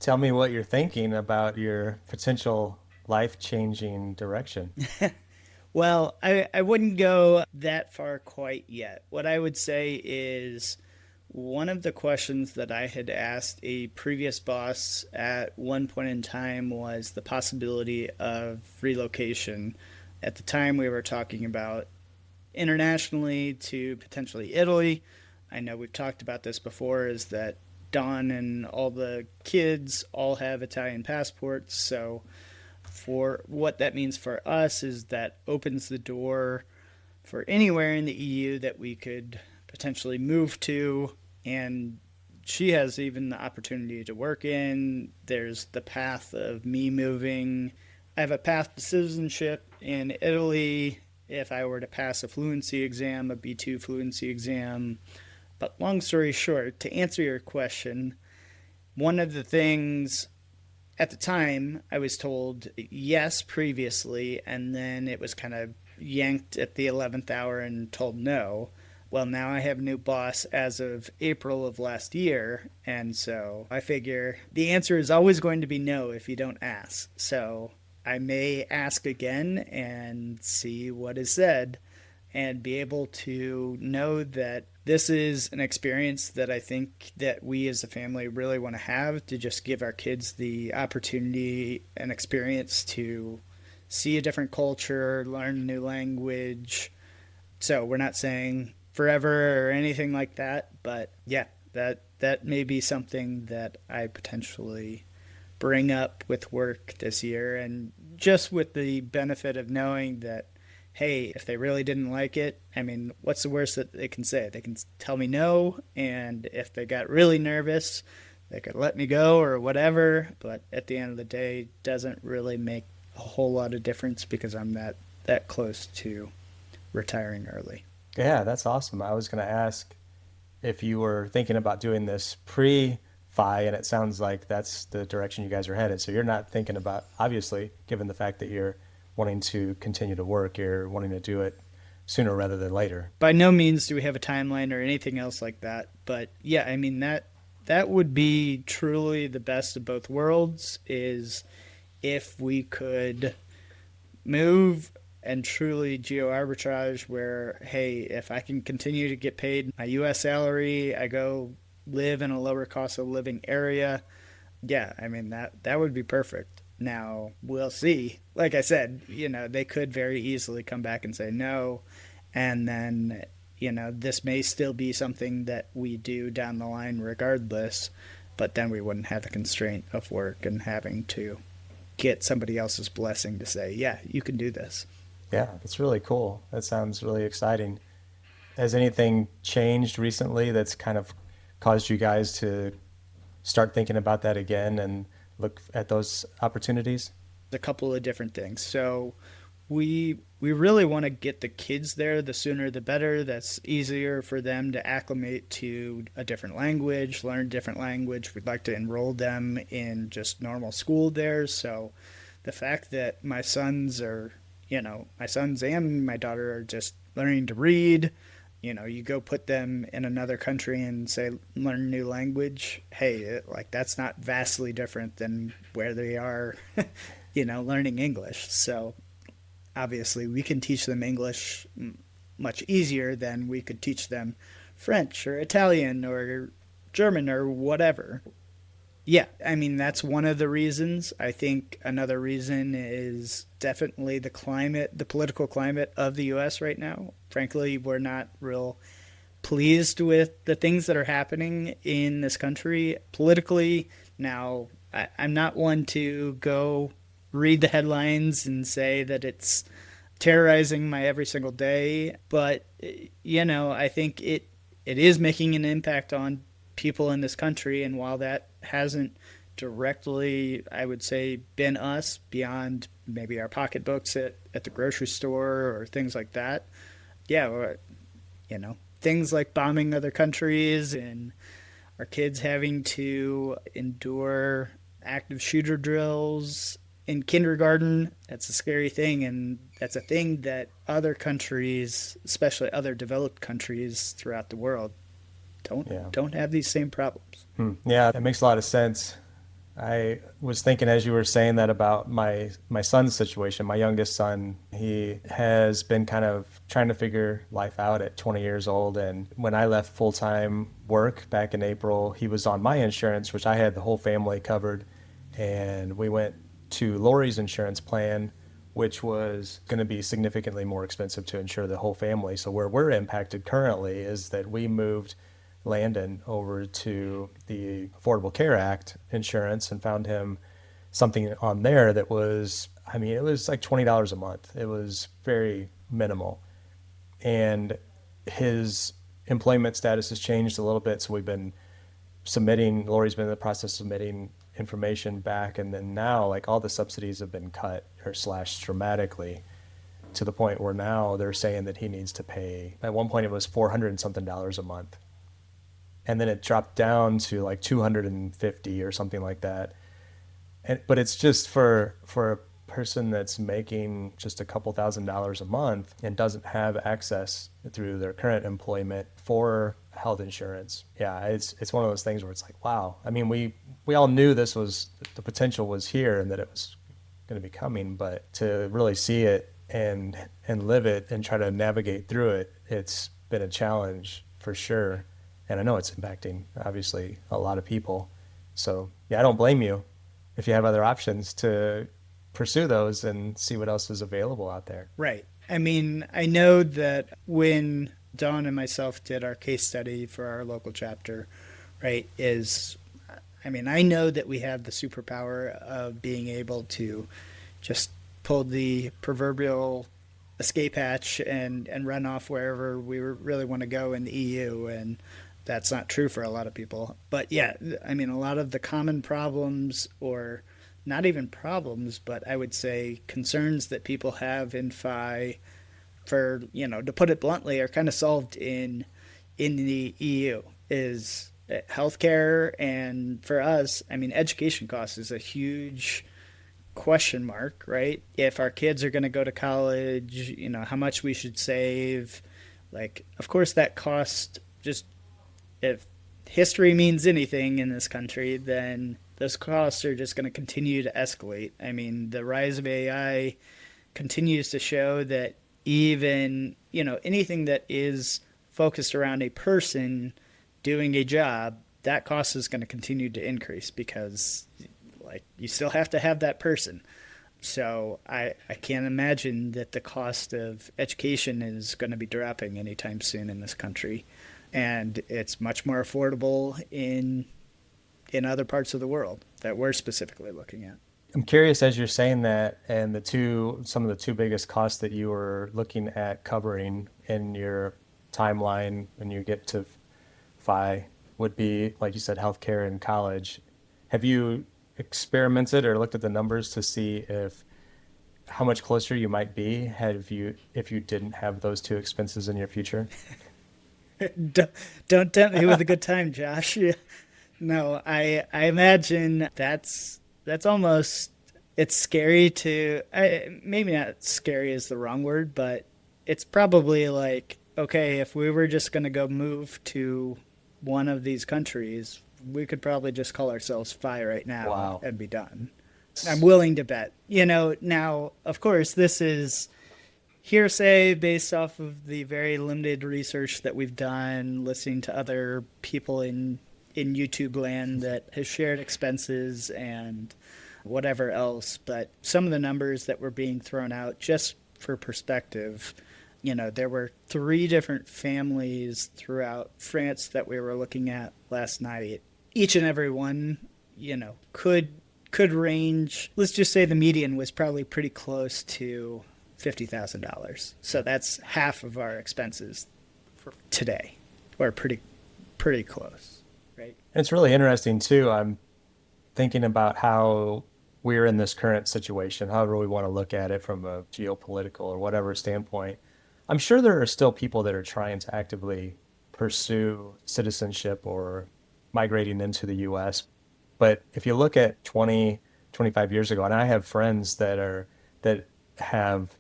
Tell me what you're thinking about your potential life-changing direction. Well, I wouldn't go that far quite yet. What I would say is one of the questions that I had asked a previous boss at one point in time was the possibility of relocation. At the time, we were talking about internationally to potentially Italy. I know we've talked about this before, is that Don and all the kids all have Italian passports. So, for what that means for us, is that opens the door for anywhere in the EU that we could potentially move to. And she has even the opportunity to work in. There's the path of me moving. I have a path to citizenship in Italy if I were to pass a fluency exam, a B2 fluency exam. But long story short, to answer your question, one of the things at the time I was told yes previously, and then it was kind of yanked at the 11th hour and told no. Well, now I have a new boss as of April of last year, and so I figure the answer is always going to be no if you don't ask. So I may ask again and see what is said and be able to know that this is an experience that I think that we as a family really want to have, to just give our kids the opportunity and experience to see a different culture, learn a new language. So we're not saying forever or anything like that, but yeah, that may be something that I potentially bring up with work this year, and just with the benefit of knowing that, hey, if they really didn't like it, I mean, what's the worst that they can say? They can tell me no, and if they got really nervous, they could let me go or whatever. But at the end of the day, it doesn't really make a whole lot of difference because I'm that close to retiring early. Yeah, that's awesome. I was going to ask if you were thinking about doing this pre-FI, and it sounds like that's the direction you guys are headed. So you're not thinking about, obviously, given the fact that you're wanting to continue to work, you're wanting to do it sooner rather than later. By no means do we have a timeline or anything else like that, but yeah, I mean that would be truly the best of both worlds, is if we could move and truly geo arbitrage where, hey, if I can continue to get paid my US salary, I go live in a lower cost of living area. Yeah, I mean that would be perfect. Now, we'll see. Like I said, they could very easily come back and say no, and then this may still be something that we do down the line regardless, but then we wouldn't have the constraint of work and having to get somebody else's blessing to say, yeah, you can do this. Yeah, that's really cool. That sounds really exciting. Has anything changed recently that's kind of caused you guys to start thinking about that again and look at those opportunities? A couple of different things. So we really want to get the kids there. The sooner the better. That's easier for them to acclimate to a different language, learn a different language. We'd like to enroll them in just normal school there. So the fact that my sons and my daughter are just learning to read. You go put them in another country and say, learn a new language. Hey, that's not vastly different than where they are, learning English. So obviously we can teach them English much easier than we could teach them French or Italian or German or whatever. Yeah, I mean, that's one of the reasons. I think another reason is definitely the political climate of the U.S. right now. Frankly, we're not real pleased with the things that are happening in this country politically. Now, I'm not one to go read the headlines and say that it's terrorizing my every single day, but, I think it is making an impact on people in this country, and while that hasn't directly, I would say, been us beyond maybe our pocketbooks at the grocery store or things like that, yeah, things like bombing other countries and our kids having to endure active shooter drills in kindergarten, that's a scary thing, and that's a thing that other countries, especially other developed countries throughout the world, don't Yeah. don't have these same problems. Yeah, that makes a lot of sense. I was thinking as you were saying that about my son's situation. My youngest son, he has been kind of trying to figure life out at 20 years old. And when I left full-time work back in April, he was on my insurance, which I had the whole family covered. And we went to Lori's insurance plan, which was going to be significantly more expensive to insure the whole family. So where we're impacted currently is that we moved Landon over to the Affordable Care Act insurance and found him something on there that was, I mean, it was like $20 a month. It was very minimal. And his employment status has changed a little bit. So we've been submitting, Lori's been in the process of submitting information back. And then now, like, all the subsidies have been cut or slashed dramatically to the point where now they're saying that he needs to pay, at one point it was 400 and something dollars a month. And then it dropped down to like 250 or something like that. But it's just for a person that's making just a couple $1,000s a month and doesn't have access through their current employment for health insurance. Yeah, it's one of those things where it's like, wow. I mean, we all knew this was, the potential was here and that it was going to be coming, but to really see it and live it and try to navigate through it, it's been a challenge for sure. And I know it's impacting, obviously, a lot of people. So, yeah, I don't blame you if you have other options to pursue those and see what else is available out there. Right. I mean, I know that when Dawn and myself did our case study for our local chapter, right, I mean, I know that we have the superpower of being able to just pull the proverbial escape hatch and run off wherever we really want to go in the EU. And that's not true for a lot of people. But yeah, I mean, a lot of the common problems, or not even problems, but I would say concerns that people have in FI, for, you know, to put it bluntly, are kind of solved in the EU. Is healthcare, and for us, I mean, education costs is a huge question mark, right? If our kids are going to go to college, you know, how much we should save. Like, of course, that cost, just, if history means anything in this country, then those costs are just going to continue to escalate. I mean, the rise of AI continues to show that even, you know, anything that is focused around a person doing a job, that cost is going to continue to increase because, like, you still have to have that person. So I can't imagine that the cost of education is going to be dropping anytime soon in this country. And it's much more affordable in other parts of the world that we're specifically looking at. I'm curious, as you're saying that, and some of the two biggest costs that you were looking at covering in your timeline when you get to FI would be, like you said, healthcare and college. Have you experimented or looked at the numbers to see how much closer you might be if you didn't have those two expenses in your future? Don't tempt me with a good time, Josh. No, I imagine that's almost, it's scary to, maybe not scary is the wrong word, but it's probably like, okay, if we were just going to go move to one of these countries, we could probably just call ourselves FI right now. Wow. And be done. I'm willing to bet. You know, now, of course, this is hearsay based off of the very limited research that we've done, listening to other people in YouTube land that has shared expenses and whatever else. But some of the numbers that were being thrown out, just for perspective, you know, there were 3 different families throughout France that we were looking at last night. Each and every one, you know, could range, let's just say the median was probably pretty close to $50,000. So that's half of our expenses for today, or pretty close, right? It's really interesting too. I'm thinking about how we're in this current situation, however we want to look at it from a geopolitical or whatever standpoint. I'm sure there are still people that are trying to actively pursue citizenship or migrating into the US. But if you look at 20, 25 years ago, and I have friends that have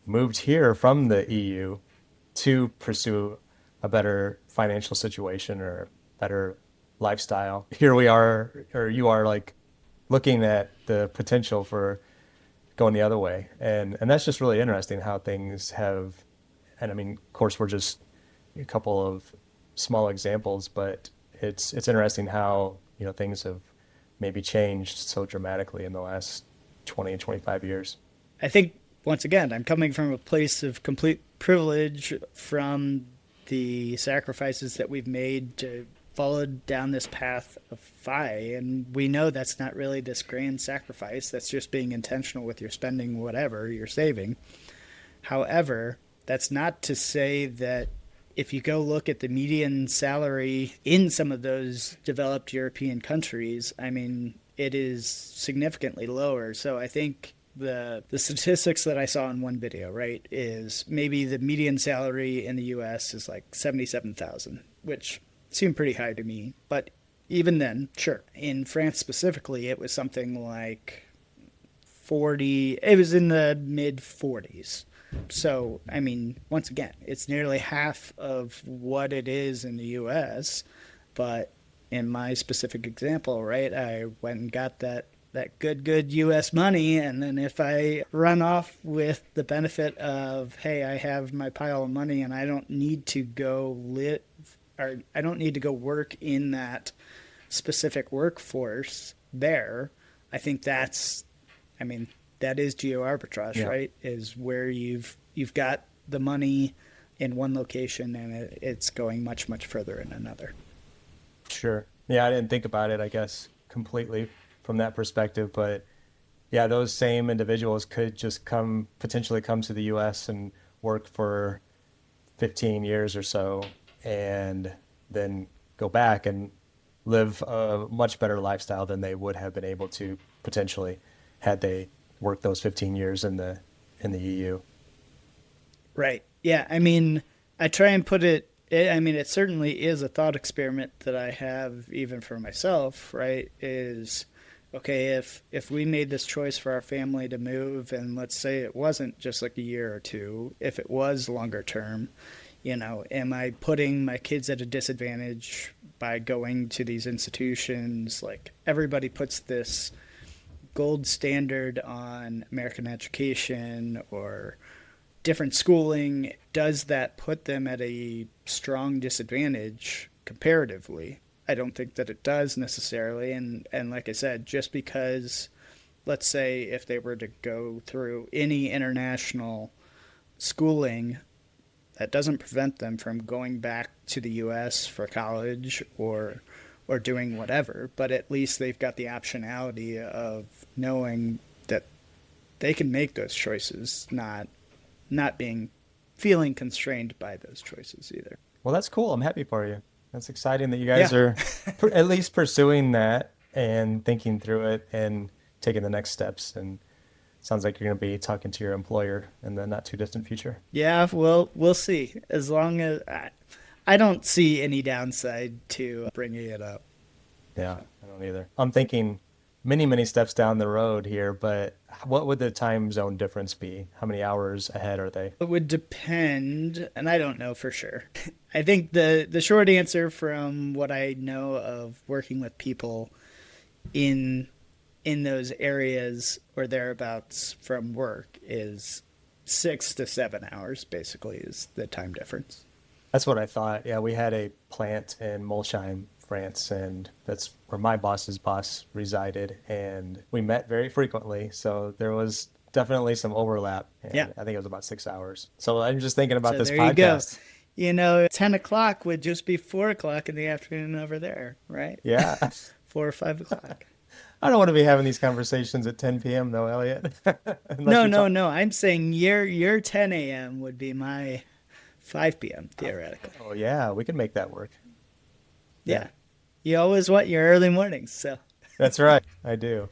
moved here from the EU to pursue a better financial situation or better lifestyle. Here we are, or you are, like looking at the potential for going the other way. And that's just really interesting how things have, and I mean, of course, we're just a couple of small examples, but it's interesting how, things have maybe changed so dramatically in the last 20 and 25 years. I think, once again, I'm coming from a place of complete privilege from the sacrifices that we've made to follow down this path of FI. And we know that's not really this grand sacrifice. That's just being intentional with your spending, whatever you're saving. However, that's not to say that if you go look at the median salary in some of those developed European countries, I mean, it is significantly lower. So I think the statistics that I saw in one video, right, is maybe the median salary in the US is like 77,000, which seemed pretty high to me. But even then, sure. In France specifically, it was something like 40, it was in the mid 40s. So, I mean, once again, it's nearly half of what it is in the US. But in my specific example, right, I went and got that good US money, and then if I run off with the benefit of, hey, I have my pile of money and I don't need to go live, or I don't need to go work in that specific workforce there, I think that's, I mean, that is geo-arbitrage, yeah. Right? Is where you've got the money in one location and it's going much, much further in another. Sure. Yeah, I didn't think about it, I guess, completely from that perspective, but yeah, those same individuals could just potentially come to the US and work for 15 years or so and then go back and live a much better lifestyle than they would have been able to potentially had they worked those 15 years in the EU. Right. Yeah. I mean, I try and put it, I mean, it certainly is a thought experiment that I have even for myself, right? Is, okay, if we made this choice for our family to move, and let's say it wasn't just like a year or two, if it was longer term, am I putting my kids at a disadvantage by going to these institutions? Like, everybody puts this gold standard on American education or different schooling. Does that put them at a strong disadvantage comparatively? I don't think that it does necessarily. And like I said, just because, let's say, if they were to go through any international schooling, that doesn't prevent them from going back to the U.S. for college or doing whatever. But at least they've got the optionality of knowing that they can make those choices, not feeling constrained by those choices either. Well, that's cool. I'm happy for you. That's exciting that you guys are at least pursuing that and thinking through it and taking the next steps. And sounds like you're going to be talking to your employer in the not too distant future. Yeah, well, we'll see. As long as I don't see any downside to bringing it up. Yeah, I don't either. I'm thinking many, many steps down the road here, but what would the time zone difference be? How many hours ahead are they? It would depend, and I don't know for sure. I think the short answer from what I know of working with people in those areas or thereabouts from work is 6 to 7 hours, basically, is the time difference. That's what I thought. Yeah, we had a plant in Molsheim, France, and that's where my boss's boss resided, and we met very frequently, so there was definitely some overlap. And yeah, I think it was about 6 hours. So I'm just thinking about this podcast. You go. 10 o'clock would just be 4 o'clock in the afternoon over there, right? Yeah. 4 or 5 o'clock. I don't want to be having these conversations at 10 p.m. though, Elliot. No. I'm saying your 10 a.m. would be my 5 p.m. theoretically. Oh, yeah. We could make that work. Yeah. You always want your early mornings, so. That's right. I do.